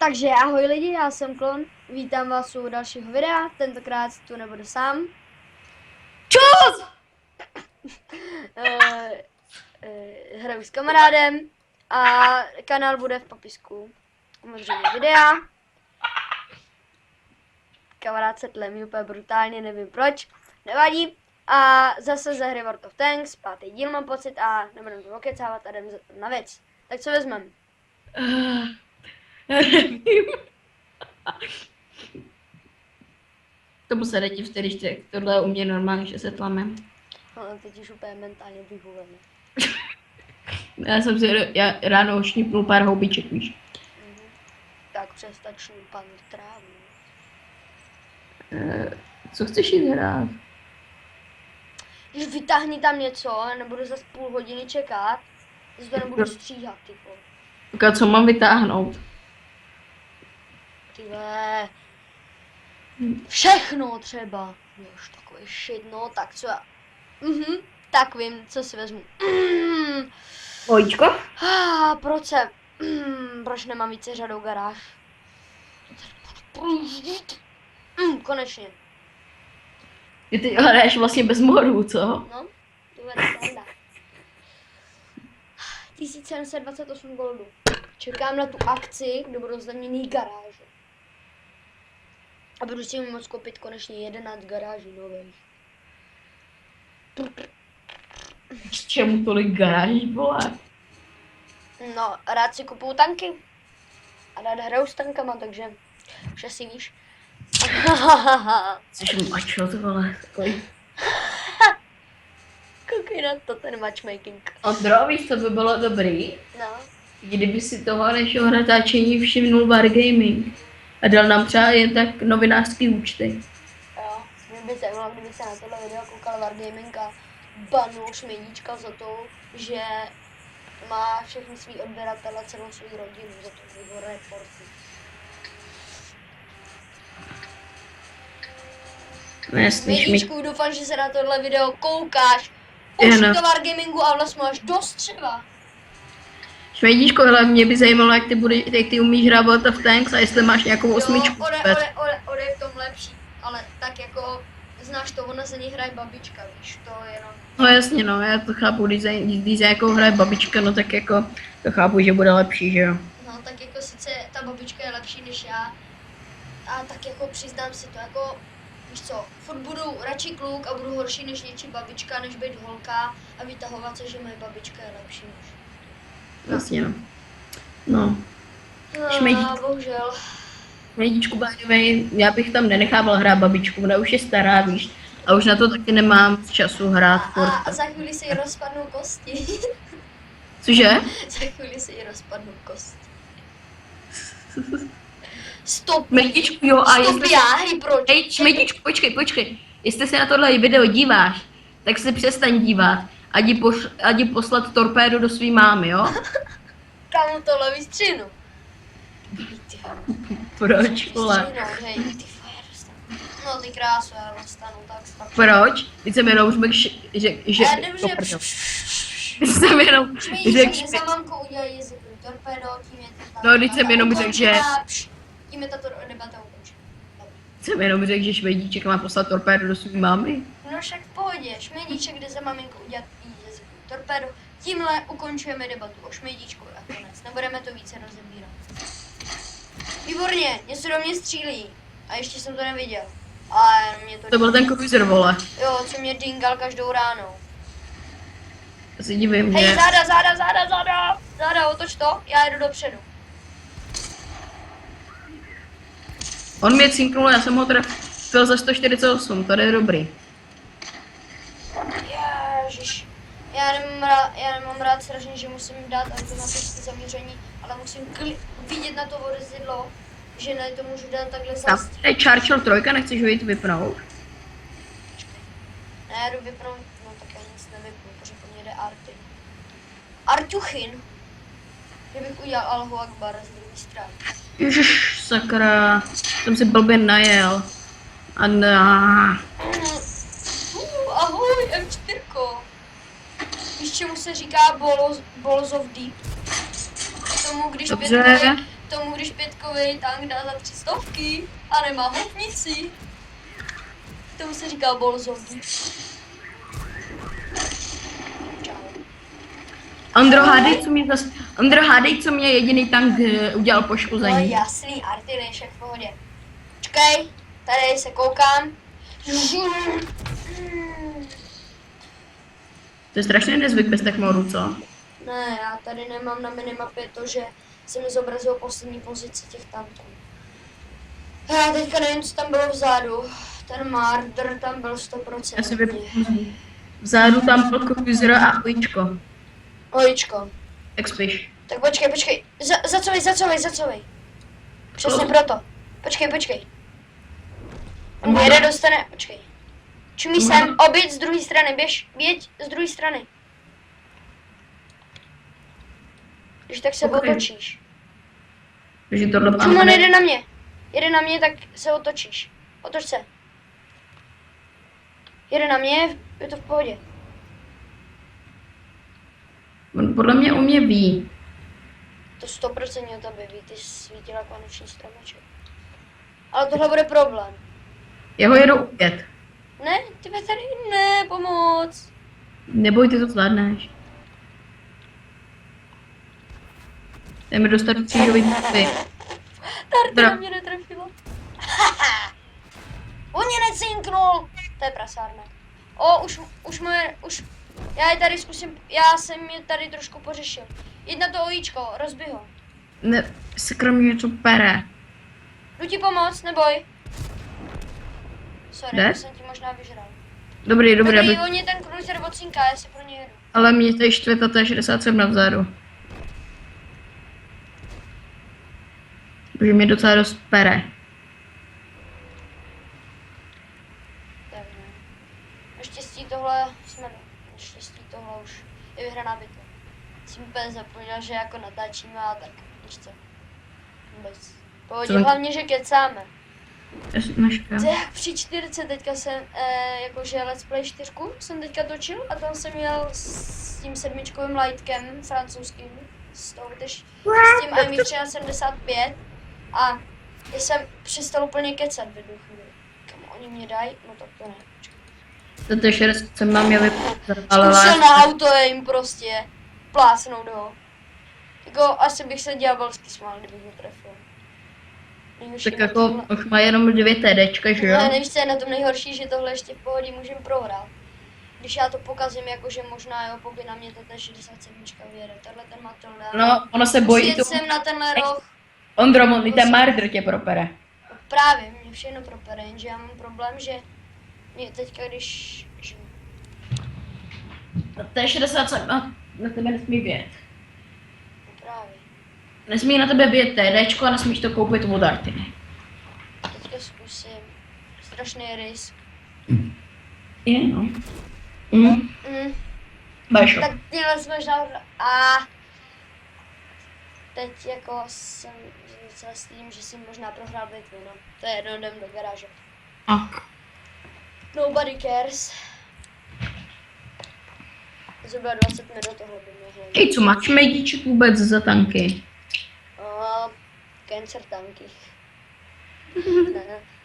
Takže ahoj lidi, já jsem Klon, vítám vás u dalšího videa, tentokrát tu nebudu sám. Čus! Hraju s kamarádem a kanál bude v popisku. Samozřejmě videa. Kamarád se tlemí úplně brutálně, nevím proč, nevadí. A zase ze hry World of Tanks, 5. díl mám pocit a nebudeme to okecávat a jdeme na věc. Tak co vezmeme? Nevím. Tomu se jde v čtyřičce, tohle je u mě normálně, že se tlame. No, teď už úplně mentálně vyhulený. Já jsem si ráno šnípnul pár houbiček, víš. Tak přestačnu pan trávu. Co chceš jít hrát? Když vytáhni tam něco, nebudu zase půl hodiny čekat, zase to nebudu stříhat, ty vole. Tak a co mám vytáhnout? Ty vole. Všechno třeba. Už takový shit, no, tak co já... tak vím, co si vezmu. Ojíčko? Proč nemám více řadou garáž? Konečně. Ty hraješ vlastně bez modů, co? No, to je pravda. 1728 goldů. Čekám na tu akci, kde budou zlevněný garáže. A budu si moct koupit konečně 11 garáží nových. Z čemu tolik garáží, vole? No, rád si kupuju tanky. A rád hraju s tankama, takže už asi víš. Jsi mačo, to vole, takový. Koukej na to, ten matchmaking. Ondro, víš, co by bylo dobrý? No. Kdyby si toho našeho natáčení všimnul Wargaming a dal nám třeba jen tak novinářský účty. Jo, mě by zajímalo, kdyby se na tohle video koukal Wargaming a banul Šmědíčka za to, že má všechny svý odběratele, celou svou rodinu, za to jeho reporty. No jasný, Šmědíčku, doufám, že se na tohle video koukáš. Pouštěj to Wargamingu a vlastně máš dost třeba. Šmejdíčko, hele, mě by zajímalo, jak ty umíš hrát World of Tanks a jestli máš nějakou osmičku. Ode je v tom lepší, ale tak jako, znáš to, ona za ní hraje babička, víš, to jenom... No jasně, no, já to chápu, když za jakou hraje babička, no tak jako, to chápu, že bude lepší, že jo. No tak jako sice ta babička je lepší než já, a tak jako přiznám si to, jako, víš co, furt budu radši kluk a budu horší než něčí babička, než být holka a vytahovat se, že moje babička je lepší než... Jasně, no. No. Bohužel. Šmejdíčku, báňovej, já bych tam nenechával hrát babičku, ona už je stará, víš. A už na to taky nemám času hrát furt. A za chvíli se jí rozpadnou kosti. Cože? Za chvíli se jí rozpadnou kosti. Stop. Šmejdíčku, jo, a Stop, hej, proč? Hej, Šmejdíčku, počkej. Jestli se na tohle video díváš, tak se přestaň dívat. Ať jí poslat torpédu do svý mámy, jo? Kamu tohle vystřihnu? Proč, vole? Hej, ty vole, no ty krásu, já dostanu, tak. Proč? Teď jsem jenom řekl, že... Já nevím, že... Teď jsem jenom řekl, že za mamkou udělají jazykový torpédo, tím je ta... No, teď jsem jenom řekl, že... Tím je tato debata ukončena. Jsem jenom řekl, že Šmejdíček má poslat torpédu do svý mámy. No však v pohodě, Šmejdíček jde za maminkou udělat jazykový torpédo. Tímhle ukončujeme debatu o Šmejdíčku a konec. Nebudeme to více rozebírat. Výborně, něco do mě střílí. A ještě jsem to neviděl. Ale mě to... To byl ten cruiser, vole. Jo, co mě dingal každou ránou. Já se divím, Hej, že... záda, otoč to, já jedu dopředu. On mě cinknul, já jsem ho trefil za 148, to je dobrý. Ježiš. Já nemám rád strašně, že musím dát automatické zaměření, ale musím vidět na to vozidlo, že ne to můžu dát takhle Tam zastřít. je Churchill 3, nechceš ho jít vypnout? Ne, já jdu vypnout, no tak já nic nevypnu, protože po mně jde Arty. Artuchin. Kdybych udělal Allahu Akbar z druhé strany. Ježiš, sakra, jsem si blbě najel. A Ahoj, M4. Víš, čemu se říká balls of deep? Tomu, když dobře. k tomu, když pětkovej tank dá za 300 a nemá hofnici. Tomu se říká bolzový. Čau. Ondro, hádej, co mě jediný tank udělal No poškození. jasný, Arty, nejšek v pohodě. Počkej, tady se koukám. To je strašný nezvyk bez techmoru, co? Ne, já tady nemám na minimapě to, že se mi zobrazilo poslední pozici těch tanků. Já teďka nevím, co tam bylo vzadu. Ten Marder tam byl 100%. Já si vypomínám. Vzadu tam byl Cruiser a Ojičko. Ojičko. Jak spíš? Tak počkej. Zacovej. Přesně Co? proto. Počkej. On jede dostane, počkej. Čumí sem, oběť z druhé strany, běž z druhé strany. Když tak se Ok. otočíš. Takže tohle Čum, on jede na mě, tak se otočíš. Otoč se. Jede na mě, je to v pohodě. On podle mě o mě ví. To 100% o tobě ví, ty svítil jako noční stromeček. Ale tohle bude problém. Jeho jedu opět. Ne, ty tady ne, pomoc. Neboj, ty to zvládneš. Jdeme dostat křížový trupy. Tarty na mě netrefila. On mě necinknul. To je prasárna. Já je tady zkusím, já jsem je tady trošku pořešil. Jď na to ojíčko, rozbij ho. Ne, se kromě něco pere. Jdu ti pomoct, neboj. Sorry, Jde? já jsem ti možná vyžral. Dobrý, aby... On je ten cruiser odcinká, já si pro něj jedu. Ale mě tady štveta, to je 67 navzádu. Takže mě docela dost pere. Tak ne. Naštěstí tohle už je vyhraná bitva. Jsem úplně zapomněl, že jako natáčíme a tak, víš co. Vůbec. Pohodě, Co? hlavně, že kecáme. Naška. To je jak při 4, teďka jsem, jakože Let's Play 4 jsem teďka točil a tam jsem jel s tím 7 lightkem francouzským, s tím IMI 375 a já jsem přestal úplně kecat v jednu chvíli. Kam oni mě dají? No tak to ne. To je 60 jsem mám je vypůjdat, Zkusil na auto jim prostě plácnout ho. Jako asi bych se ďábelsky smál, kdybych ho trefil. Nejhorší Tak na jako tomhle- už má jenom 2 TDčka, že jo? Ale nevíš, co je na tom nejhorší, že tohle ještě v pohodě můžem prohrát. Když já to pokazím, jakože možná jo, pokud na mě to 67 vyjede. Tohle ten Matilda. No, ono se bojí tu... Jsem na tenhle roh. Ondro, i ten Marder tě propere. No právě, mě všechno propere, jenže já mám problém, že mě teďka, když žiju. No, to je 67 a na tebe nesmí bět. No právě. Nesmí na tebe bět TDčko a nesmíš to koupit od Artiny. Teďka zkusím. Strašný risk. Je, no. Mhm. Bajšo. Tak měla jsme možná... A teď jako jsem docela s tím, že jsem možná prohrál bitvu, no. To je jedno, jdem do garáže. A. Nobody cares. Zhruba 20 minut tohle by mohlo. Hej, co máš mejdíček vůbec za tanky? Cancer tanky.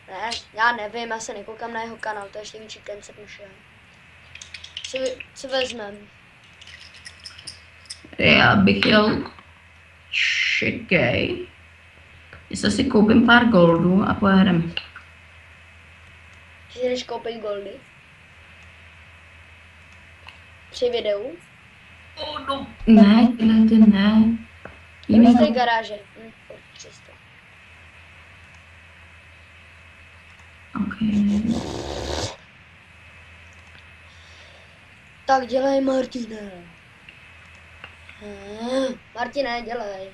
ne, já nevím, já se nekoukám na jeho kanál, to je ještě větší cancer než já. Co vezmem? Já bych jel... Čekej. Jestli si koupím pár goldů a pojedem. Že si jdeš koupit goldy? Při videu? No. Ne, ty ne. Jiný z té garáže. Přesto. Okay. Tak dělej, Martine. Martine, dělej.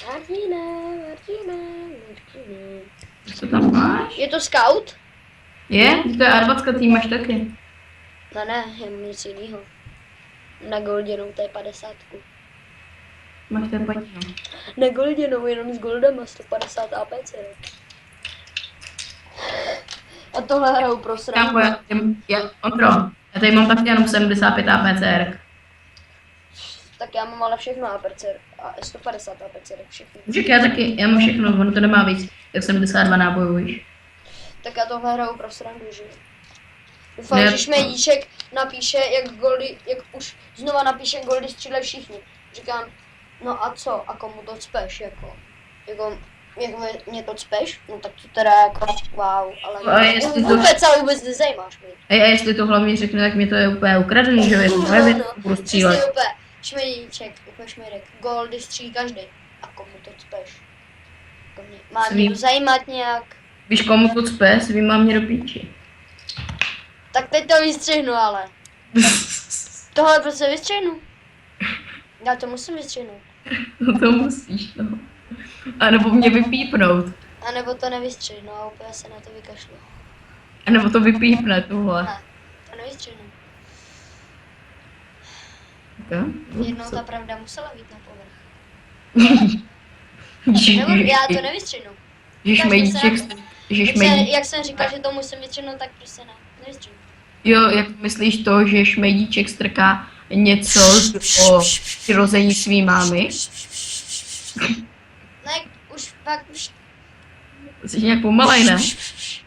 Martine. Co tam máš? Je to scout? Je? To je A20 tým máš taky. No ne, jenom nic jiného. Na golděnou, to je 50. Máš ten patino. Na golděnou, jenom s goldama, 150 APC. A tohle hraju pro srandu. Ondro, já tady mám taky jenom 75 APCR. Tak já mám ale všechno APC a 150 APC, tak všechno. Však já taky, já mám všechno, ono to nemá víc, jak 72 nábojů, víš. Tak já tohle hraju pro srandu, že? Doufám, Ne. že Šmejdíček napíše, jak už znova napíše goldy střílej všichni. Říkám, no a co, a komu to cpeš, jako mě to cpeš? No tak to teda jako, wow, ale A jestli to- vůbec, ale vůbec nezajímáš mě. A jestli to hlavně řekne, tak mě to je úplně ukradený, že jako nevím, budu střílet. Přesně úplně, Šmejdíček, úplně Šmejdek, goldy střílí každý. A komu to cpeš? Jako má mě to zajímat nějak? Víš, komu to cpe, svým mám mě do píči. Tak teď to vystřihnu, ale. Tohle prostě vystřihnu. Já to musím vystřihnout. No to musíš, no. A nebo mě vypípnout. A nebo to nevystřihnu a úplně se na to vykašlu. A nebo to vypípne, tohle. Ne, to nevystřihnu. Okay. Jednou ta pravda musela být na povrch. Já to nevystřihnu. Jak jsem říkal, že to musím vystřihnout, tak prostě ne. Nevystřihnu. Jo, jak myslíš to, že šmejdíček strká něco o přirození svý mámy? Ne, už pak už. Jsi nějak pomalej, ne? Jsi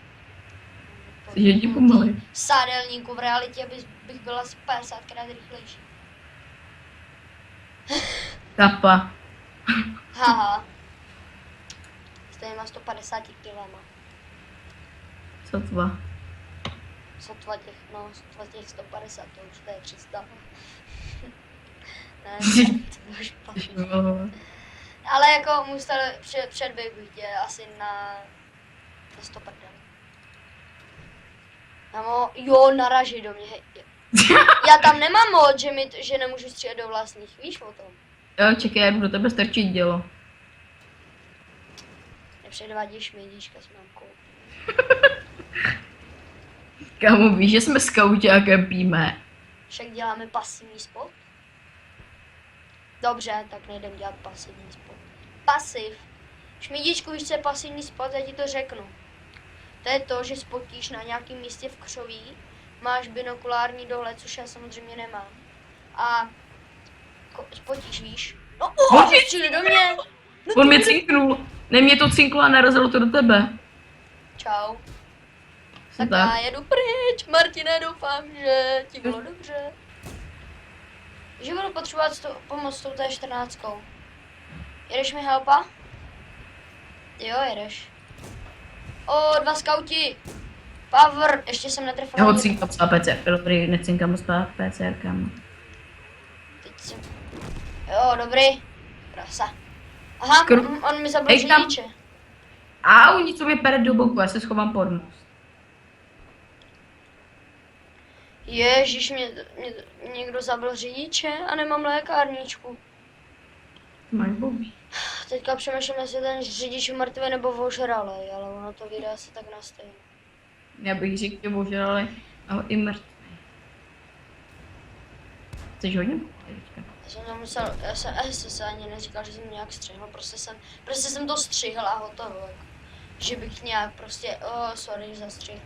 hodně pomalej. V sádelníku v realitě bych byla asi 50krát rychlejší. Kapa. Haha. S těma 150 kilama. Sotva. Sotva těch 150, to už to je představa. Ne, to bylo špatný. Ale jako musel předběh bych tě asi na 100 prdel. Jo, naraží do mě. Já tam nemám moc, že nemůžu střílet do vlastních, víš o tom? Jo, čekaj, já jdu do tebe strčit dělo. Nepředvádíš šmejdíčka s mámkou. Kámo, víš, že jsme skauti a kempíme. Však děláme pasivní spot? Dobře, tak nejdem dělat pasivní spot. Pasiv. Šmídičku, víš, co je pasivní spot, já ti to řeknu. To je to, že spotíš na nějakém místě v křoví, máš binokulární dohled, což já samozřejmě nemám. A spotíš, víš? No, stříli do mě! On mě cinknul. Ne, mě to cinklo a narazilo to do tebe. Čau. Tak já jedu pryč, Martine, doufám, že ti bylo dobře. Že budu potřebovat pomoc s tou T14. Jedeš mi helpa? Jo, jedeš. O, 2 skauti. Power, ještě jsem netrefil. Já ho cinkám s APC, dobrý, necinkám s PCRkama. Teď jsem. Jo, dobrý. Krasa. Aha, on mi zabil řidiče. Au, něco mě pere do boku, já se schovám pod most. Ježíš, mě někdo zabil řidiče a nemám lékárničku. Máš bobí. Teďka přemýšlím, jestli ten řidič je mrtvý nebo ožralej, ale ono to vyjde asi tak na stejno. Já bych řekl, že ožralej, ale i mrtvý. Chceš hodně? Já jsem to musel, já jsem se ani neříkal, že jsem nějak střihl, prostě jsem to střihl a hotovo. Jako. Že bych nějak prostě, sorry za střih.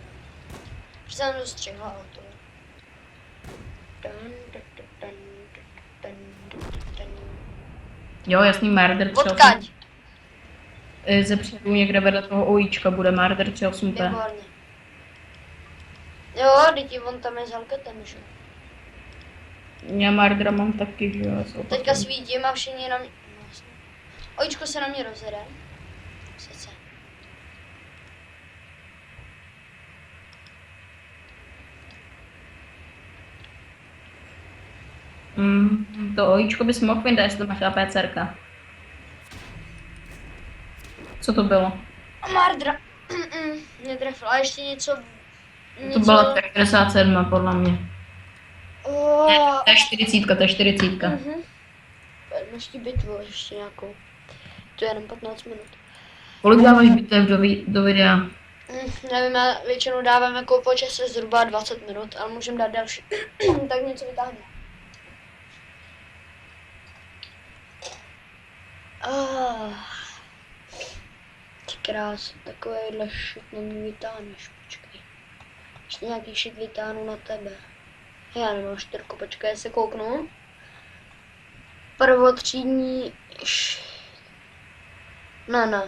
Prostě jsem to střihl a hotovo. Jo, jasný, Murder 3. Odkaď? Ze předu někde vedle toho ojíčka bude Murder 38P. Výborně. Jo, děti, on tam je s Halketem, že? Já Murdera mám taky, že jo. Teďka svítím a všichni na mě... No, jasně. Ojíčko se na mě rozjede. Sice. To ojíčko bys mohl vyndat, jestli to máš APCRka. Co to bylo? Mardra. Netrefil. A ještě něco... To byla 57 podle mě. To je 40, to je 40. Ještě bitvu, ještě nějakou. To je jenom 15 minut. Kolik dáváš bitev do videa? Nevím, já většinou dávám jako po čase zhruba 20 minut, ale můžeme dát další. Tak něco vytáhne. Ty krás, takovýhle shit na mě vytáhneš, počkej. Ještě nějaký shit vytáhnu na tebe. Já nemám 4, počkej, já se kouknu. prvotřídní... Ne.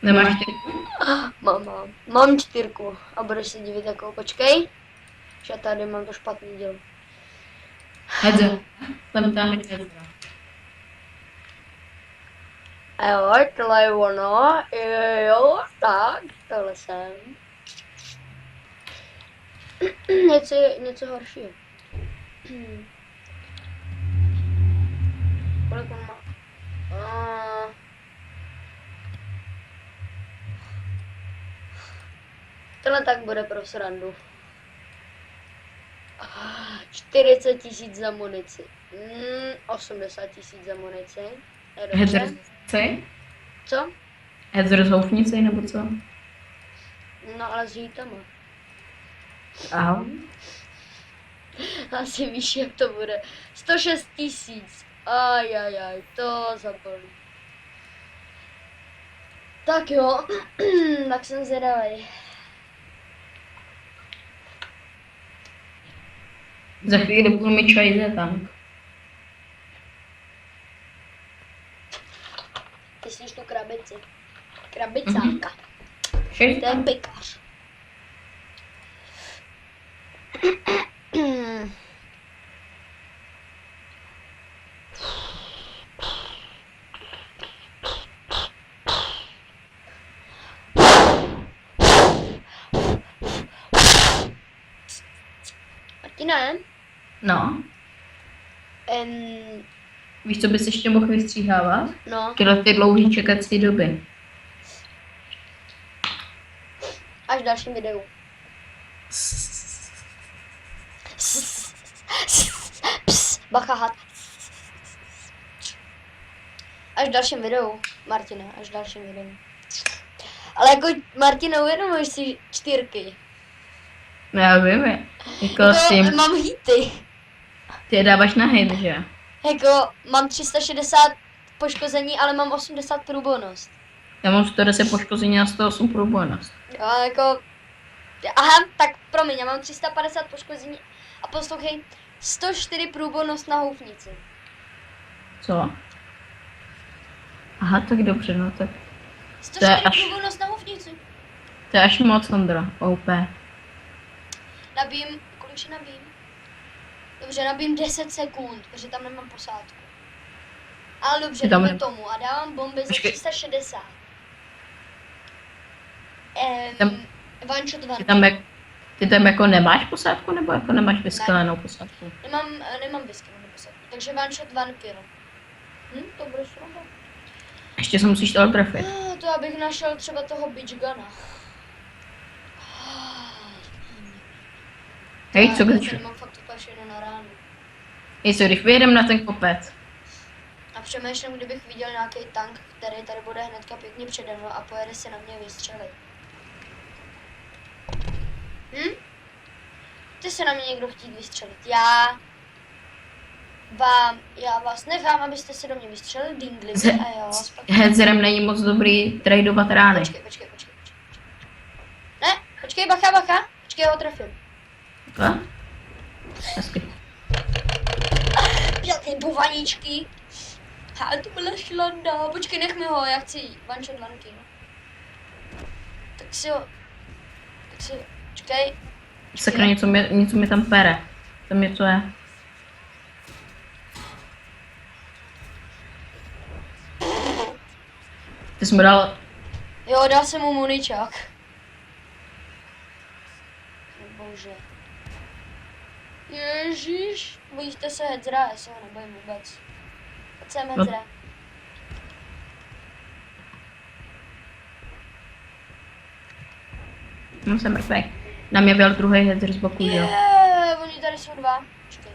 Nemáš ty? Mám 4 a budeš se divit jakou, počkej. Že já tady mám to špatný dělo. Hedze. Tam je Hedzera. Jo, tohle je ono, jo, tak, tohle jsem. Něco horšího. Kolik on má? Tohle tak bude pro srandu. 40 000 za munici. 80 000 za munici. Je dobře. Hedzer Co? Hedzer z houfnice nebo co? No ale s hýtama. Aha. Asi víš, jak to bude. 106 000. Ajajaj, to zabolí. Tak jo, tak jsem zvědavej. Za chvíli budu mít čajze tank. Ty slyš tu krabici. Krabicáka. To je pekař. Martine? No. Um, Víš, co bys ještě mohl vystříhávat? no, Tyhle ty dlouhý čekací doby. až v dalším videu. Bacha had. Až v dalším videu, Martine, až v dalším videu. Ale jako, Martine, uvědomuješ si 4. No já vím, jako s tím, Mám hity. ty je dáváš na hit, že? Jako, mám 360 poškození, ale mám 80 průbojnost. Já mám 110 poškození a 108 průbojnost. Jo, jako... Aha, tak promiň, já mám 350 poškození a poslouchej, 104 průbojnost na houfnici. Co? Aha, tak dobře, no tak. 104 až- průbojnost na houfnici. To je až moc, Ondra. OP. Nabím, kolik nabím? Dobře, nabím 10 sekund, protože tam nemám posádku. Ale dobře, Tam jdeme ne- tomu a dávám bomby za Počkej. 360. Tam- One-shot. Ty tam jako nemáš posádku, nebo jako nemáš vyskalenou posádku? Nemám vysklenou posádku, takže one-shot, one kill. To bude sranda. Ještě se musíš to trefit. To abych našel třeba toho bitch guna. Hej, co Já když, tady mám fakt úplně všechno na ránu. hej, co když vyjedem na ten kopec? A přemýšlím, kdybych viděl nějaký tank, který tady bude hnedka pěkně přede mnou a pojede se na mě vystřelit. Ty se na mě někdo chtít vystřelit. Já vás nechám, abyste se do mě vystřelili, dingli. A jo, Hedzerem není moc dobrý tradovat rány. Počkej. Ne, počkej, bacha. Počkej, já ho trefím. Co? Hezky. Pěkný bovaníčky. To byla šlanda. Počkej, nech mi ho, já chci one shot one kill. Tak si ho, počkej. Sakra, něco mě tam pere. Tam něco je. Ty jsi mu dal... Jo, dal jsem mu muničák. Bože. Ježíš, bojíte se Hedzera, já se ho nebojím vůbec. Pojď sem, Hedzera. No jsem mrtvej. Na mě byl druhý Hedzer z boku, jo. Oni tady jsou 2. Počkej.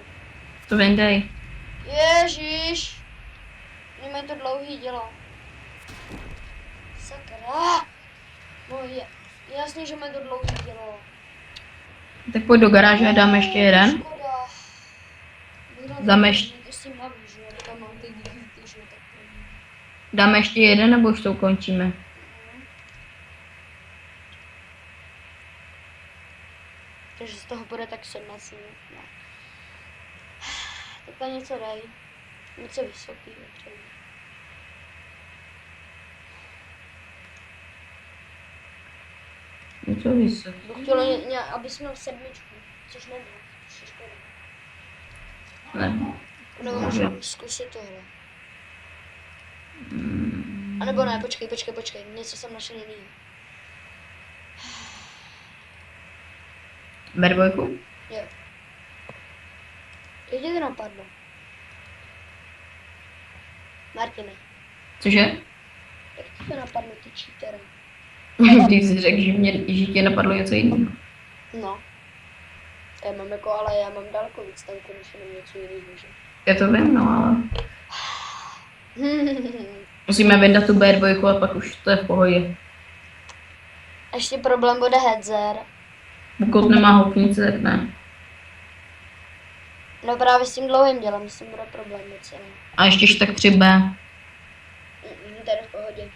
To vyndej. Ježíš. Oni mají to dlouhý dělo. Sakra. No je jasně, že mají to dlouhý dělo. Tak pojď do garáže a dáme ještě jeden. Škoda. Dáme ještě... Jestli mám, že jo, tam mám ty díky, že jo, tak první. Dáme ještě jeden, nebo už to ukončíme? Takže z toho bude tak 17 minut. No. Tak tam něco dej. Něco vysoký. Třeba. Něco vysoký. Bych chtěla, abys měl 7, což nebylo. Což je škoda. Ne. Nebo můžu zkusit tohle. A nebo ne, počkej, něco jsem našel jiný. Ber dvojku? Jo. Jak tě to napadlo? Martine, Cože? jak ti to napadlo, ty cheatere? Když jsi řekl, že tě napadlo něco jiného. No. Já mám daleko víc tam konečně něco jiného, že? Já to vím, no ale... Musíme vyndat tu B2 a pak už to je v pohodě. Ještě problém bude headzer. Pokud nemá houpnice, tak ne. No právě s tím dlouhým dělem, s tím bude problém docela. A ještě tak 3B. To je v pohodě.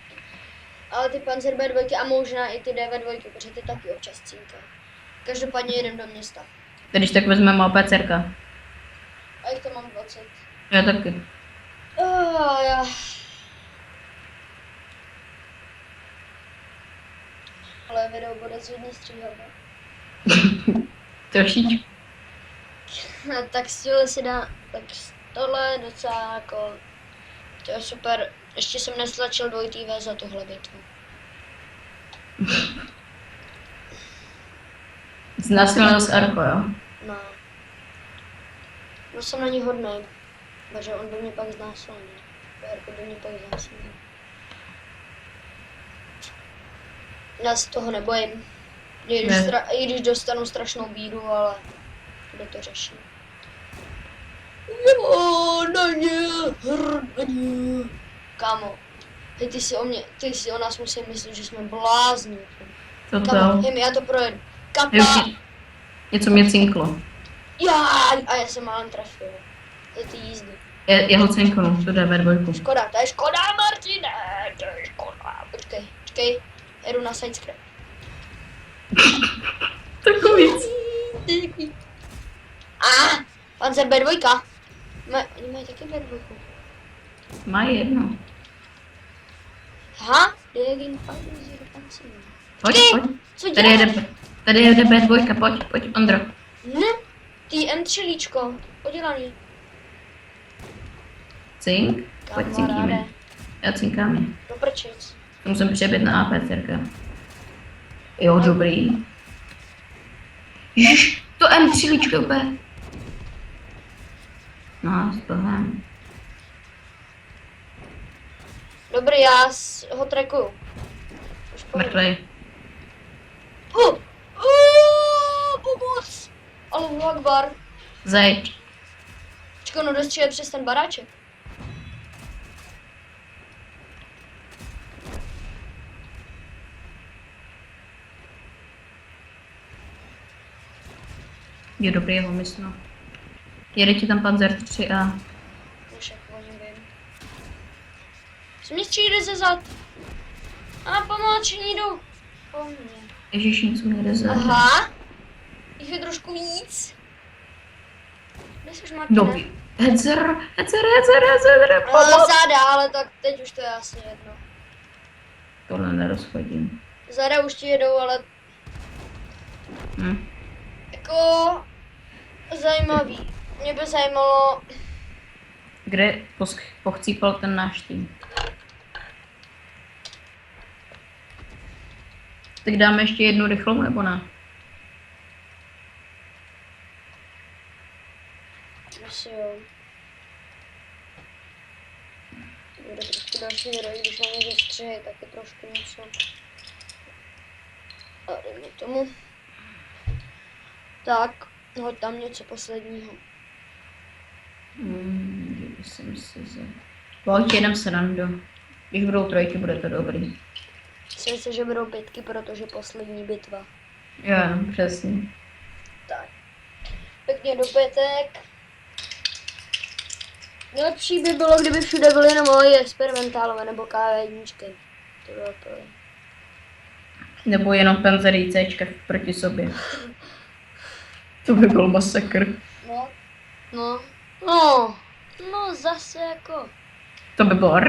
Ale ty Panzer B2 a možná i ty DV2, protože ty taky občas cínkají. Každopádně jedem do města. Když tak vezmeme OPCRka. A jich to mám 20. Já taky. Já. Ale video bude zhodně stříhavé. Trošičku. Tak tohle si dá, tak tohle je docela jako, to je super. Ještě jsem nestlačil 2TV za tuhle bitvu. Znásilnil z Arko, jo? No. No jsem na ní hodnej, protože on by mě pak znásilnil. Jarko by mě pak znásilnil. Já se toho nebojím. I když dostanu strašnou bídu, ale bude to řešit. Jo, na ně. Kámo, hej, ty si o nás musí myslet, že jsme blázni. Co to? Kámo, hej, já to projedu. Kapa. Něco mě cinklo. A já jsem málem trefil. Za ty jízdy. Je ho cinklo, to jde ve dvojku. Škoda, to je škoda, Martine, to je škoda. Počkej, jedu na sidescrap. Takový. Panzer B2. Oni mají taky B2. Má jedno. Aha, Degen Panzer Panzer. Pojď. Co Tady děláš? jede B2, pojď, Ondro. Ne, ty M3líčko, podělaný. Cink? Pojď cinkíme. Já cinkám je. No prčic. To musím přebět na APCRka. Jo, dobrý. Ježiš, to M3 úplně. No, s bohem. Dobrý, já ho trackuju. Už pojedu. Mrtvej. Pomoc! Allahu Akbar. Zeď. Počkej, no dostřílet přes ten baráček. Je dobrý jeho mysl. Jede ti tam Panzer 3A. Už jak o něm vím. Co mě stříde ze zad? A pomoc, jdu. Po mně. Ježiš, něco mě jde za. Aha. Jich je trošku víc. Kde jsi, Martine? Dobrý. Headzer. Ale záda, ale tak teď už to je asi jedno. Tohle nerozchodím. Záda už ti jedou, ale jako zajímavý. Mě by zajímalo, Kde pochcípal ten náš tým? Tak dáme ještě jednu rychlou, nebo ne? asi jo. Bude trošku další hero, i když na mě vystřihy, tak je trošku něco. A dejme tomu. Tak, hoď tam něco posledního. Kdyby jsem si za... Pojď, jedem srandu. Když budou trojky, bude to dobrý. Myslím si, že budou 5, protože poslední bitva. Jo, přesně. Tak. Pěkně do 5. Nejlepší by bylo, kdyby všude byly jenom moje experimentálové nebo KV1. To bylo to. Nebo jenom Panzer ICčka proti sobě. To by byl masakr. No, No zase jako... To by bylo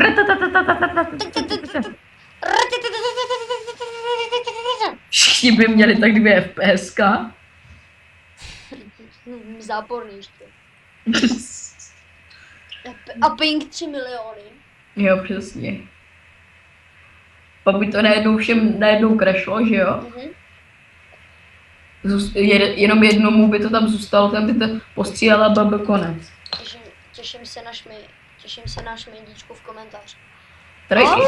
všichni by měli tak 2 FPSka. Záporný ještě. A ping 3 miliony. Jo, přesně. Pak by to najednou crashlo, že jo? Mhm. Jenom jednomu by to tam zůstalo, tam by to postřílela byl konec. Těším se na šmendíčku v komentáři. Trojky.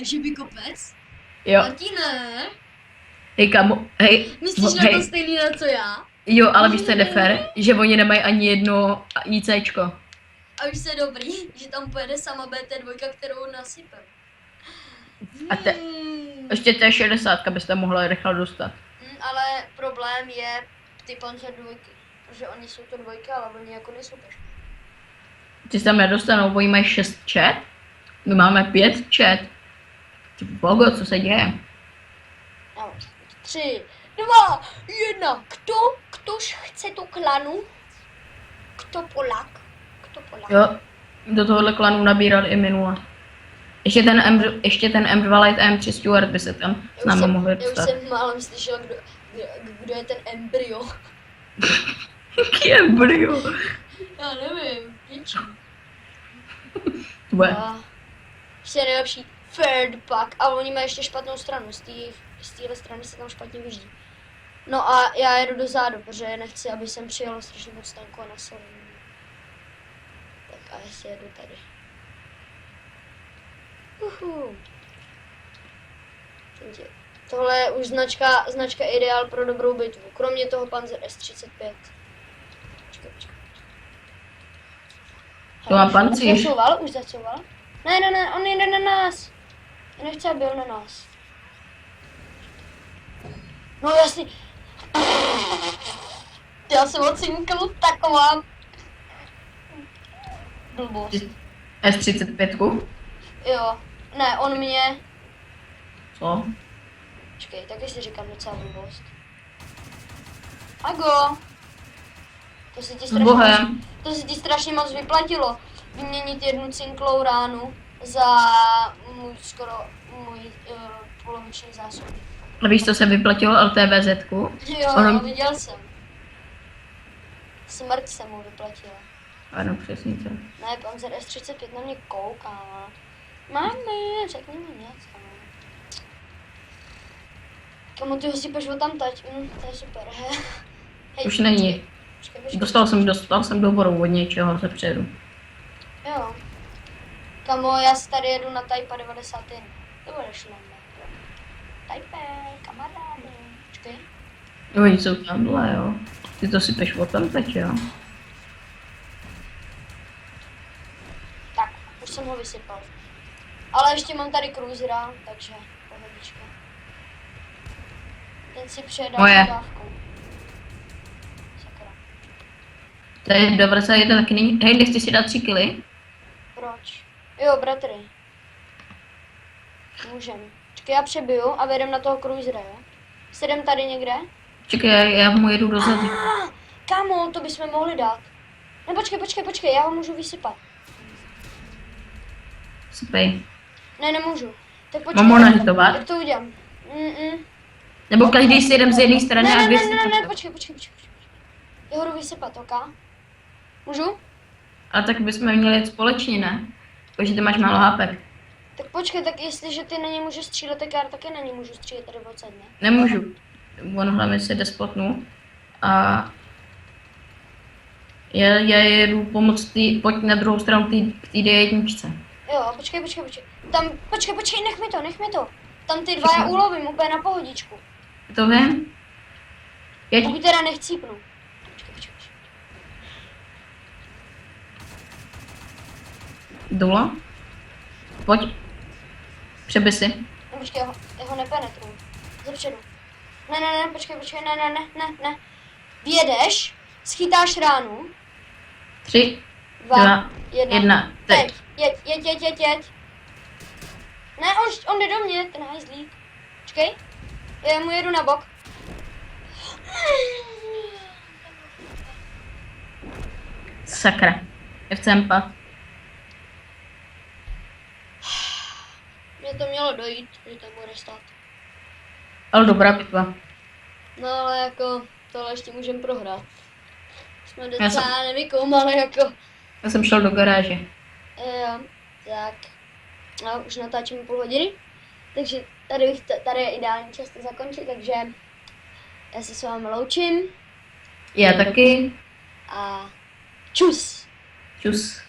Že by kopec? Jo. Martine, Hej, kamo, hej. myslíš na to stejný na co já? Jo, ale víš, co je nefér? Že oni nemají ani jedno ICčko. A už se dobrý, že tam pojede sama BT2, kterou nasypem. A ještě T60 byste mohla rychle dostat. Ale problém je ty Panzer 2, protože oni jsou to 2, ale oni jako nejsou pešky. Ty se tam nedostanou, oni mají 6 čet, my máme 5 čet. Ty bogo, co se děje? No, 3, 2, 1. Ktož chce tu klanu? Kto Polák? Jo, do tohohle klanu nabírali i minule. Ještě ten M2 Light a M3 Stuart by se tam s námi mohli Já už dostat. jsem málem slyšela, kdo je ten embryo. Jaký embryo? Já nevím, větší. Tvoje. Ještě je nejlepší third pack, ale oni mají ještě špatnou stranu, z téhle strany se tam špatně vyždí. No a já jedu dozadu, protože nechci, aby jsem přijel strašně moc tanku a nasolil. Tak a já si jedu tady. Tohle je už značka ideál pro dobrou bitvu. Kromě toho Panzer S35. Počkej. To má pancíř. Už zacouval? Ne, on jde na nás. Já nechci, aby byl na nás. No jasně. Já jsem ocinkl taková blbost. S35? Jo, ne, on mě... Co? Počkej, taky si říkám docela blbost. Ago! To se ti strašně moc vyplatilo. Vyměnit jednu cinklou ránu za můj poloviční zásobník. A víš, co se vyplatilo LTVZ-ku? Jo, viděl jsem. Smrt se mu vyplatila. Ano, přesně to. Ne, Panzer S35 na mě kouká. Mami, řekni mi něco. Kamu ty ho sypeš o tam tať? To je super, he. Hej, Už není. Počkej. Dostal jsem doboru od něčeho ze předu. Jo. Kamo, já si tady jedu na Type 91. To bude šlamba. Type, kamaráde. Počkej. Oni jsou tamhle, jo. Ty to sypeš o tam teď, jo. Tak, už jsem ho vysypal. Ale ještě mám tady cruisera, takže pohodička. Ten si předá dodávku. Sakra. To je 91 taky není. Hej, nechci si dát 3 kily? Proč? Jo, bratry. Můžem. Počkej, já přebiju a vedem na toho cruisera, jo? Sedem tady někde? Čekaj, já mu jedu dozadu. Kámo, to bychom mohli dát. No počkej, já ho můžu vysypat. Sypej. Ne, nemůžu. Tak počkej. Mám ho nahitovat? Jak to udělám? Nebo každý si jedem z jedné strany a dvě Ne, počkej. Já ho jdu vysypat, ok? Můžu? Ale tak bychom měli jet společně, ne? Protože ty máš málo hápek. Tak počkej, tak jestliže ty na ně můžeš střílet, tak já taky na ně můžu střílet tady odsaď, ne? Nemůžu. On hlavně se despotnu. A já jedu pomoct pojď na druhou stranu k té D1. Jo, počkej. Tam, počkej, nech mi to. Tam ty dva já ulovím úplně na pohodičku. To vím. Pokud teda nechcípnu. Počkej. Dula. Pojď. Přeby si. No, počkej, já ho nepenetruju. Zepředu. Ne, počkej, ne. Vyjedeš, schytáš ránu. 3, 2, 1, teď. Jeď. Ne, on jde do mě, ten hajzlík. Počkej, já mu jedu na bok. Sakra. FC Empa. Mně to mělo dojít, že tam bude stát. Ale dobrá bitva. No ale jako tohle ještě můžeme prohrát. Jsme Já docela nevykoumali jako. Já jsem šel do garáže. Jo, tak. No, už natáčíme půl hodiny. Takže tady je ideální čas to zakončit, takže já se s vámi loučím Já taky. a čus! Čus.